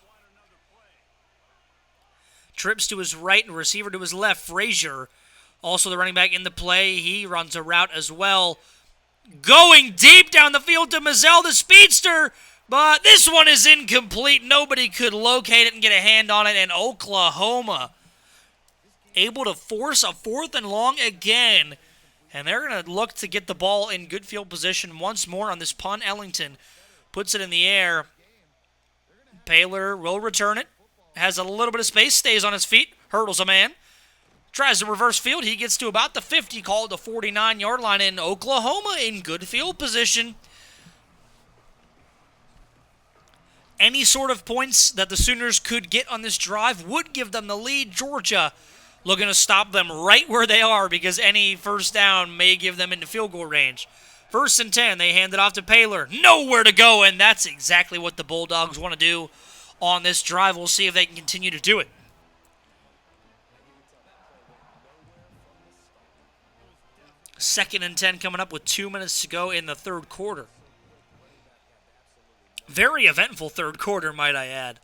Trips to his right and receiver to his left. Frazier, also the running back in the play. He runs a route as well. Going deep down the field to Mizell, the speedster. But this one is incomplete. Nobody could locate it and get a hand on it. And Oklahoma able to force a 4th and long again. And they're going to look to get the ball in good field position once more on this punt. Ellington puts it in the air. Baylor will return it. Has a little bit of space. Stays on his feet. Hurdles a man. Tries to reverse field. He gets to about the 50, called the 49-yard line, in Oklahoma in good field position. Any sort of points that the Sooners could get on this drive would give them the lead. Georgia looking to stop them right where they are because any first down may give them into field goal range. 1st and 10, they hand it off to Baylor. Nowhere to go, and that's exactly what the Bulldogs want to do on this drive. We'll see if they can continue to do it. 2nd and 10 coming up with 2 minutes to go in the 3rd quarter. Very eventful 3rd quarter, might I add.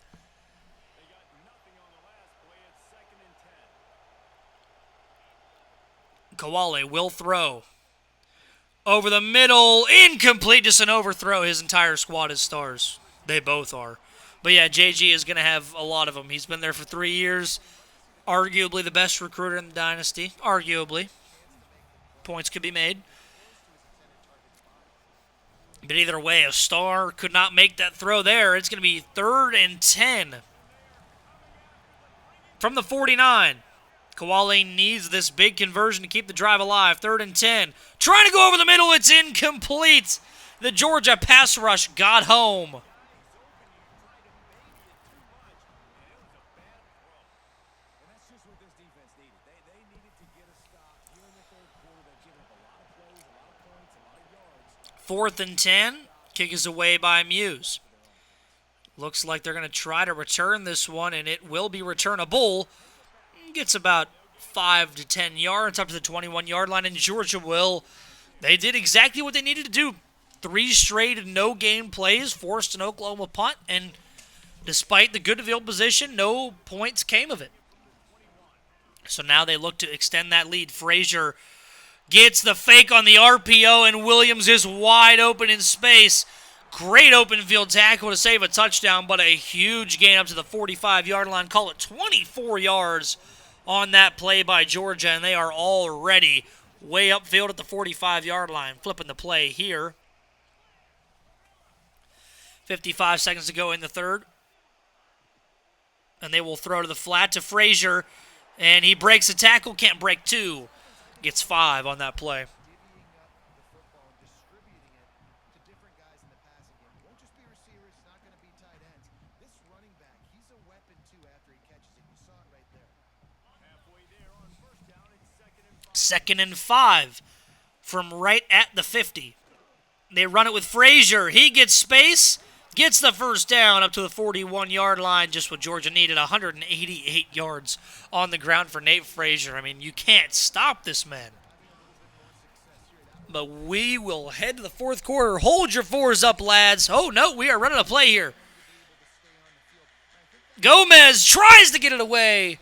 Kawale will throw. Over the middle, incomplete, just an overthrow. His entire squad is stars. They both are. But yeah, JG is going to have a lot of them. He's been there for 3 years. Arguably the best recruiter in the dynasty. Arguably. Points could be made. But either way, a star could not make that throw there. It's going to be 3rd and 10. From the 49. Kawale needs this big conversion to keep the drive alive. 3rd and 10. Trying to go over the middle. It's incomplete. The Georgia pass rush got home. Fourth and 10. Kick is away by Muse. Looks like they're going to try to return this one, and it will be returnable. Gets about 5 to 10 yards up to the 21-yard line, and Georgia will. They did exactly what they needed to do. 3 straight no-game plays, forced an Oklahoma punt, and despite the good field position, no points came of it. So now they look to extend that lead. Frazier gets the fake on the RPO, and Williams is wide open in space. Great open field tackle to save a touchdown, but a huge gain up to the 45-yard line. Call it 24 yards on that play by Georgia, and they are already way upfield at the 45-yard line. Flipping the play here. 55 seconds to go in the third. And they will throw to the flat to Frazier. And he breaks a tackle, can't break two. Gets 5 on that play. Divvying up the football and distributing it to different guys in the passing game. Won't just be receivers, it's not going to be tight ends. This running back, he's a weapon too after he catches it. You saw it right there. Halfway there on first down, it's Second and 5 from right at the 50. They run it with Frazier. He gets space, gets the first down up to the 41-yard line, just what Georgia needed, 188 yards on the ground for Nate Frazier. I mean, you can't stop this man. But we will head to the fourth quarter. Hold your fours up, lads. Oh, no, we are running a play here. Gomez tries to get it away.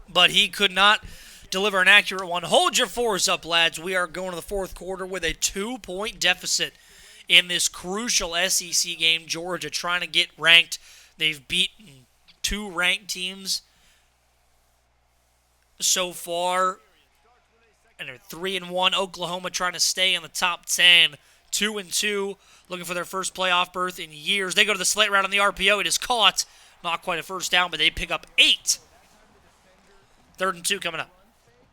But he could not deliver an accurate one. Hold your fours up, lads. We are going to the fourth quarter with a 2-point deficit in this crucial SEC game. Georgia trying to get ranked. They've beaten 2 ranked teams so far. And they're 3-1. Oklahoma trying to stay in the top 10. 2-2. Looking for their first playoff berth in years. They go to the slant route on the RPO. It is caught. Not quite a first down, but they pick up 8. 3rd and 2 coming up.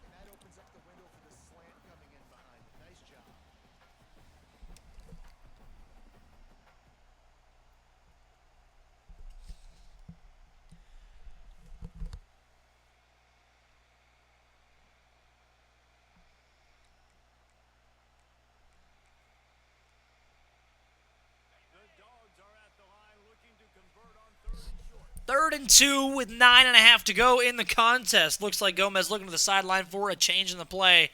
and that opens up the window for the slant coming in behind. Nice job. 3rd and 2 with 9.5 to go in the contest. Looks like Gomez looking to the sideline for a change in the play.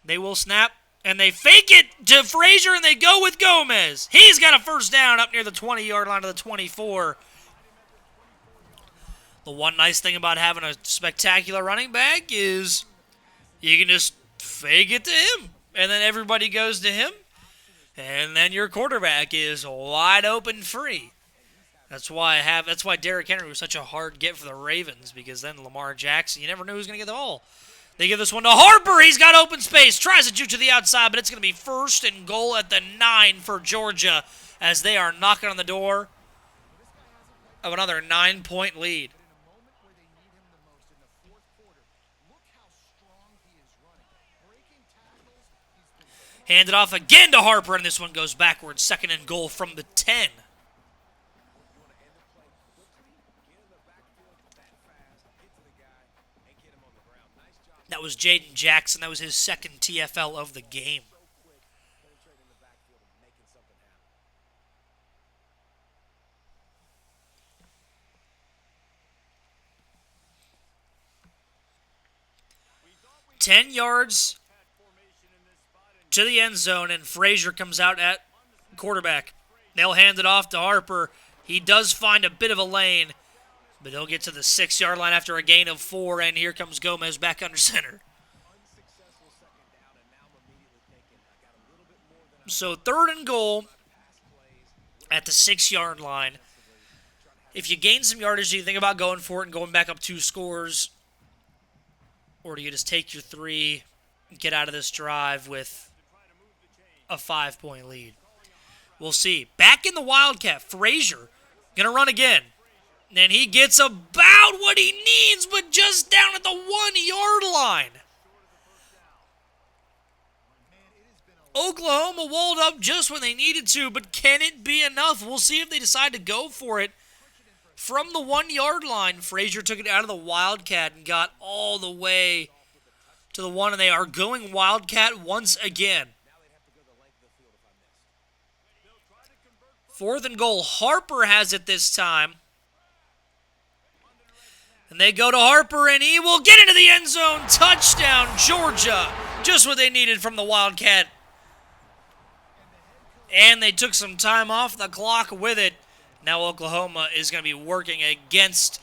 They will snap, and they fake it to Frazier, and they go with Gomez. He's got a first down up near the 20-yard line to the 24. The one nice thing about having a spectacular running back is you can just fake it to him, and then everybody goes to him, and then your quarterback is wide open free. That's why Derrick Henry was such a hard get for the Ravens, because then Lamar Jackson, you never knew who was going to get the ball. They give this one to Harper. He's got open space. Tries to juke to the outside, but it's going to be 1st and goal at the 9 for Georgia as they are knocking on the door of another 9-point lead. In a moment where they need him the most in the fourth quarter, look how strong he is running. Breaking tackles, he's been Handed off again to Harper, and this one goes backwards. 2nd and goal from the 10. That was Jaden Jackson. That was his 2nd TFL of the game. penetrating the backfield and making something happen. 10 yards to the end zone, and Frazier comes out at quarterback. They'll hand it off to Harper. He does find a bit of a lane, but he'll get to the 6-yard line after a gain of 4, and here comes Gomez back under center. Unsuccessful second down, and now I'm immediately thinking I got a little bit more than So 3rd and goal pass plays. at the 6-yard line. If you gain some yardage, do you think about going for it and going back up 2 scores? Or do you just take your 3, get out of this drive with a 5-point lead? We'll see. Back in the Wildcat, Frazier going to run again. And he gets about what he needs, but just down at the 1-yard line. Oklahoma walled up just when they needed to, but can it be enough? We'll see if they decide to go for it. From the 1-yard line, Frazier took it out of the Wildcat and got all the way to the 1, and they are going Wildcat once again. 4th and goal. Harper has it this time. And they go to Harper, and he will get into the end zone. Touchdown, Georgia. Just what they needed from the Wildcat. And they took some time off the clock with it. Now Oklahoma is going to be working against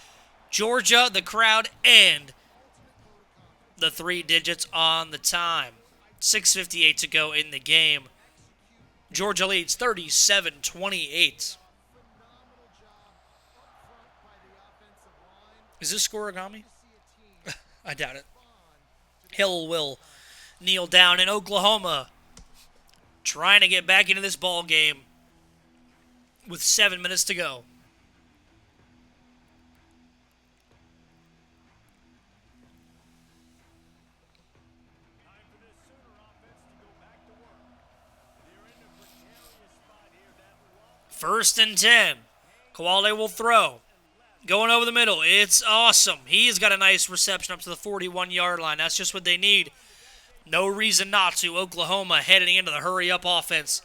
Georgia, the crowd, and the 3 digits on the time. 6:58 to go in the game. Georgia leads 37-28. Is this scoregami? I doubt it. Hill will kneel down in Oklahoma, trying to get back into this ball game with 7 minutes to go. First and 10. Kawale will throw. Going over the middle. It's awesome. He's got a nice reception up to the 41-yard line. That's just what they need. No reason not to. Oklahoma heading into the hurry-up offense.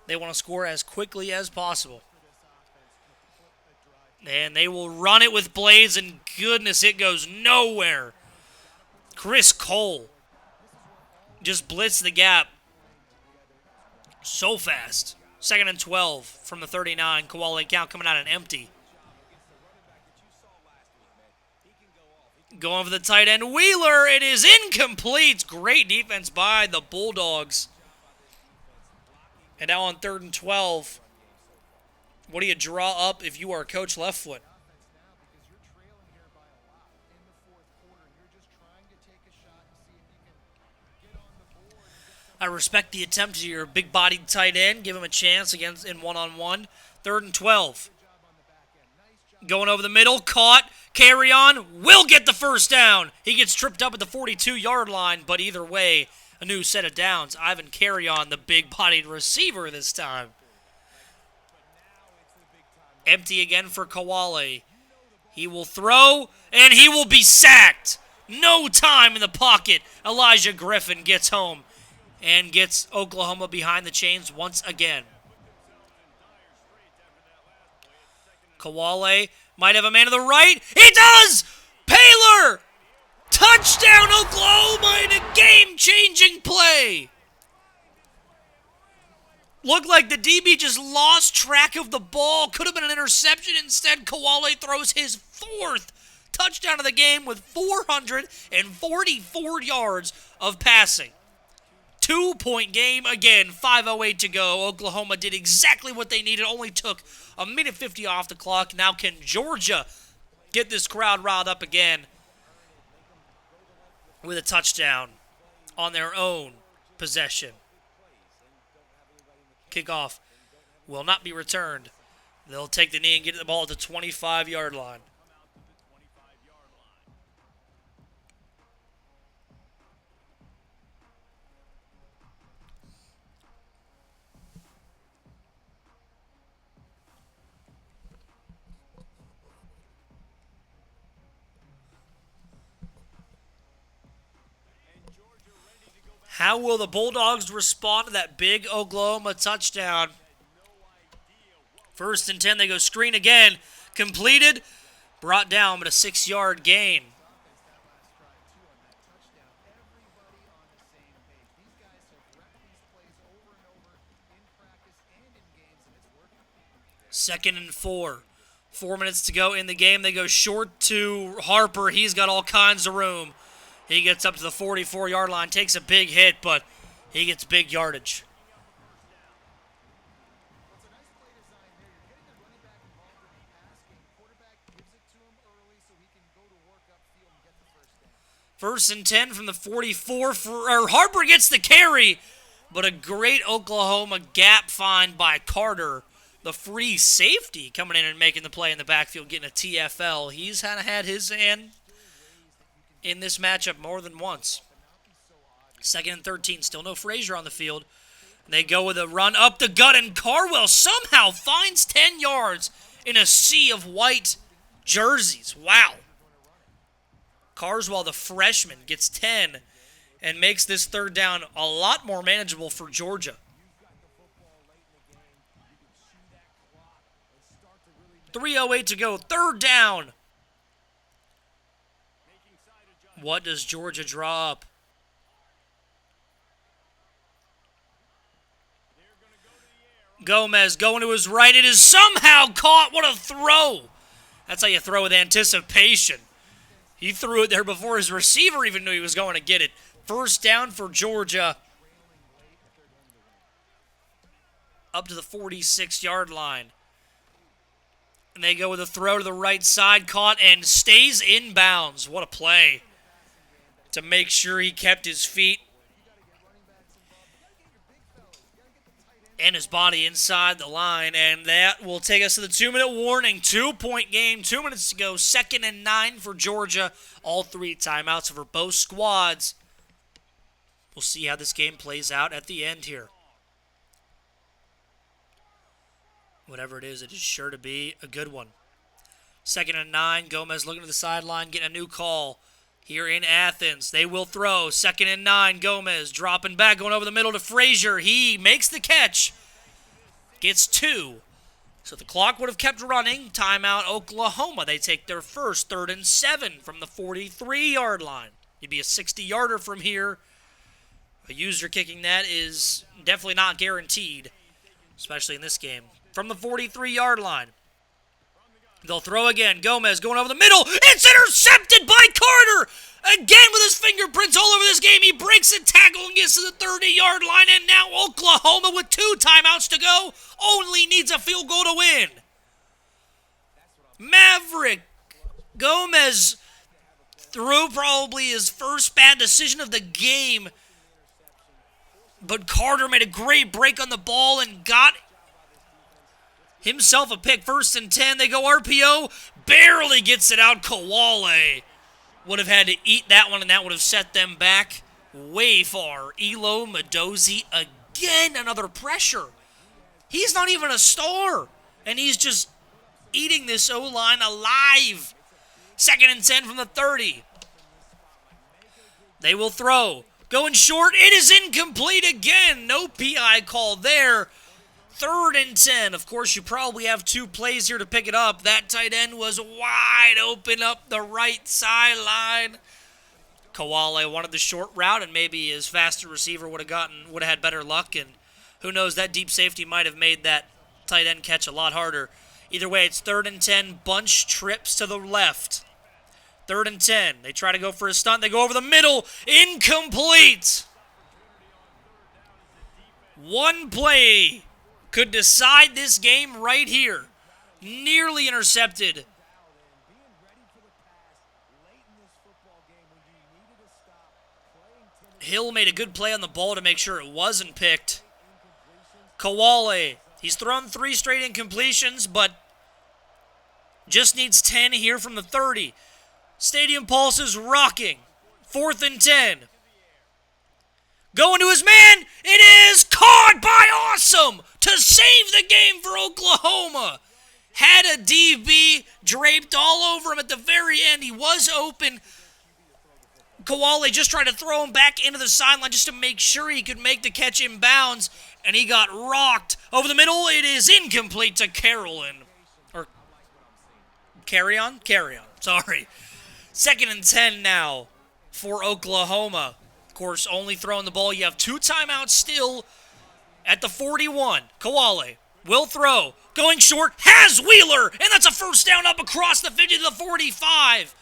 They want to score as quickly as possible. And they will run it with blades, and goodness, it goes nowhere. Chris Cole just blitzed the gap so fast. Second and 12 from the 39. Kawale count coming out and empty. Going for the tight end, Wheeler. It is incomplete. Great defense by the Bulldogs. And now on 3rd and 12. What do you draw up if you are Coach Leftfoot? I respect the attempt to your big-bodied tight end. Give him a chance against in one-on-one. 3rd and 12. Going over the middle. Caught. Carry on. Will get the first down. He gets tripped up at the 42-yard line, but either way, a new set of downs. Ivan Carry on, the big-bodied receiver this time. Empty again for Kawale. He will throw, and he will be sacked. No time in the pocket. Elijah Griffin gets home and gets Oklahoma behind the chains once again. Kawale might have a man to the right. He does! Paler! Touchdown Oklahoma in a game-changing play. Looked like the DB just lost track of the ball. Could have been an interception. Instead, Kawale throws his 4th touchdown of the game with 444 yards of passing. 2-point game. Again, 5:08 to go. Oklahoma did exactly what they needed. Only took a minute 50 off the clock. Now can Georgia get this crowd riled up again with a touchdown on their own possession? Kickoff will not be returned. They'll take the knee and get the ball at the 25-yard line. How will the Bulldogs respond to that big Oklahoma touchdown? 1st and 10, they go screen again. Completed, brought down, but a 6-yard gain. Second and 4. 4 minutes to go in the game. They go short to Harper. He's got all kinds of room. He gets up to the 44-yard line, takes a big hit, but he gets big yardage. First and 10 from the 44. Harper gets the carry, but a great Oklahoma gap find by Carter. The free safety coming in and making the play in the backfield, getting a TFL. He's had his hand in this matchup more than once. 2nd and 13, still no Frazier on the field. They go with a run up the gut, and Carwell somehow finds 10 yards in a sea of white jerseys. Wow. Carswell, the freshman, gets 10 and makes this 3rd down a lot more manageable for Georgia. 3:08 to go, 3rd down. What does Georgia draw up? Gomez going to his right. It is somehow caught. What a throw. That's how you throw with anticipation. He threw it there before his receiver even knew he was going to get it. 1st down for Georgia. Up to the 46-yard line. And they go with a throw to the right side. Caught and stays in bounds. What a play to make sure he kept his feet and his body inside the line. And that will take us to the 2-minute warning. 2-point game, 2 minutes to go. 2nd and 9 for Georgia. All 3 timeouts for both squads. We'll see how this game plays out at the end here. Whatever it is sure to be a good one. 2nd and 9. Gomez looking to the sideline, getting a new call here in Athens. They will throw. 2nd and 9. Gomez dropping back, going over the middle to Frazier. He makes the catch. Gets 2. So the clock would have kept running. Timeout, Oklahoma. They take their first 3rd and 7 from the 43-yard line. It'd be a 60-yarder from here. A user kicking that is definitely not guaranteed, especially in this game. From the 43-yard line. They'll throw again. Gomez going over the middle. It's intercepted by Carter. Again with his fingerprints all over this game. He breaks a tackle and gets to the 30-yard line. And now Oklahoma, with 2 timeouts to go, only needs a field goal to win. Maverick Gomez threw probably his first bad decision of the game. But Carter made a great break on the ball and got himself a pick. 1st and 10. They go RPO. Barely gets it out. Kawale would have had to eat that one, and that would have set them back way far. Elo Medozi again, another pressure. He's not even a star, and he's just eating this O-line alive. 2nd and 10 from the 30. They will throw. Going short. It is incomplete again. No PI call there. 3rd and 10. Of course, you probably have 2 plays here to pick it up. That tight end was wide open up the right sideline. Kawale wanted the short route, and maybe his faster receiver would have had better luck. And who knows, that deep safety might have made that tight end catch a lot harder. Either way, it's 3rd and 10. Bunch trips to the left. 3rd and 10. They try to go for a stunt. They go over the middle. Incomplete. One play could decide this game right here. Nearly intercepted. Hill made a good play on the ball to make sure it wasn't picked. Kawale, he's thrown 3 straight incompletions, but just needs 10 here from the 30. Stadium Pulse is rocking. 4th and 10. Going to his man. It is caught by Awesome to save the game for Oklahoma. Had a DB draped all over him at the very end. He was open. Kawale just tried to throw him back into the sideline just to make sure he could make the catch in bounds, and he got rocked. Over the middle, it is incomplete to Carolyn. Or Carry on, sorry. 2nd and 10 now for Oklahoma. Of course, only throwing the ball. You have 2 timeouts still at the 41. Kawale will throw. Going short, has Wheeler, and that's a first down up across the 50 to the 45.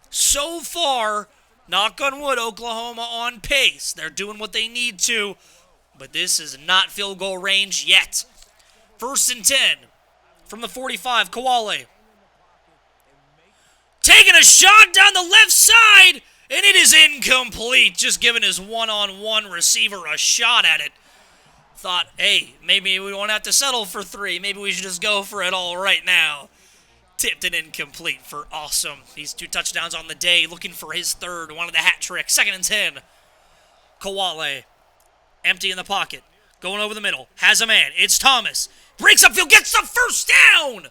So far, knock on wood, Oklahoma on pace. They're doing what they need to, but this is not field goal range yet. 1st and 10 from the 45. Kawale taking a shot down the left side, and it is incomplete. Just giving his one-on-one receiver a shot at it. Thought, hey, maybe we won't have to settle for 3. Maybe we should just go for it all right now. Tipped and incomplete for Awesome. He's 2 touchdowns on the day, looking for his 3rd. Wanted the hat trick. 2nd and 10. Kawale, empty in the pocket. Going over the middle. Has a man. It's Thomas. Breaks upfield. Gets the first down.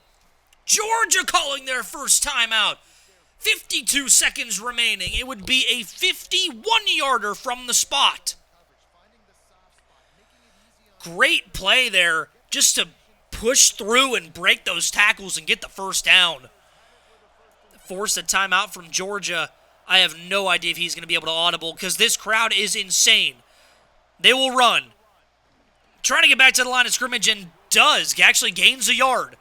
Georgia calling their first timeout. 52 seconds remaining. It would be a 51-yarder from the spot. Great play there just to push through and break those tackles and get the first down. Force a timeout from Georgia. I have no idea if he's going to be able to audible because this crowd is insane. They will run. Trying to get back to the line of scrimmage and does. Actually gains a yard.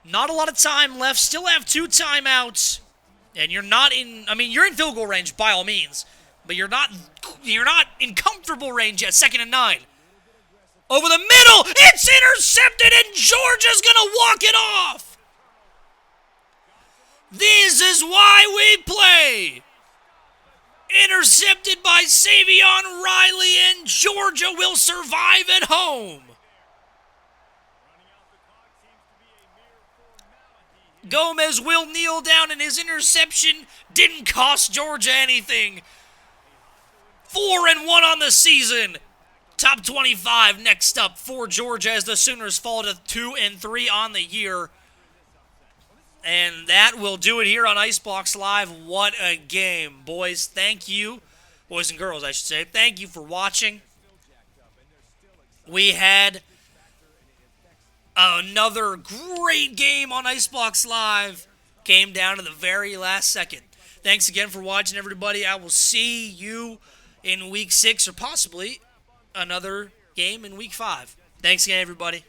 Not a lot of time left. Still have 2 timeouts. And you're not in, you're in field goal range by all means, but you're not in comfortable range yet. 2nd and 9. Over the middle, it's intercepted, and Georgia's going to walk it off. This is why we play. Intercepted by Savion Riley, and Georgia will survive at home. Gomez will kneel down, and his interception didn't cost Georgia anything. 4-1 on the season. Top 25 next up for Georgia as the Sooners fall to 2-3 on the year. And that will do it here on IceBox Live. What a game, boys. Thank you, boys and girls, I should say. Thank you for watching. We had another great game on IceBox Live. Came down to the very last second. Thanks again for watching, everybody. I will see you in Week 6 or possibly another game in Week 5. Thanks again, everybody.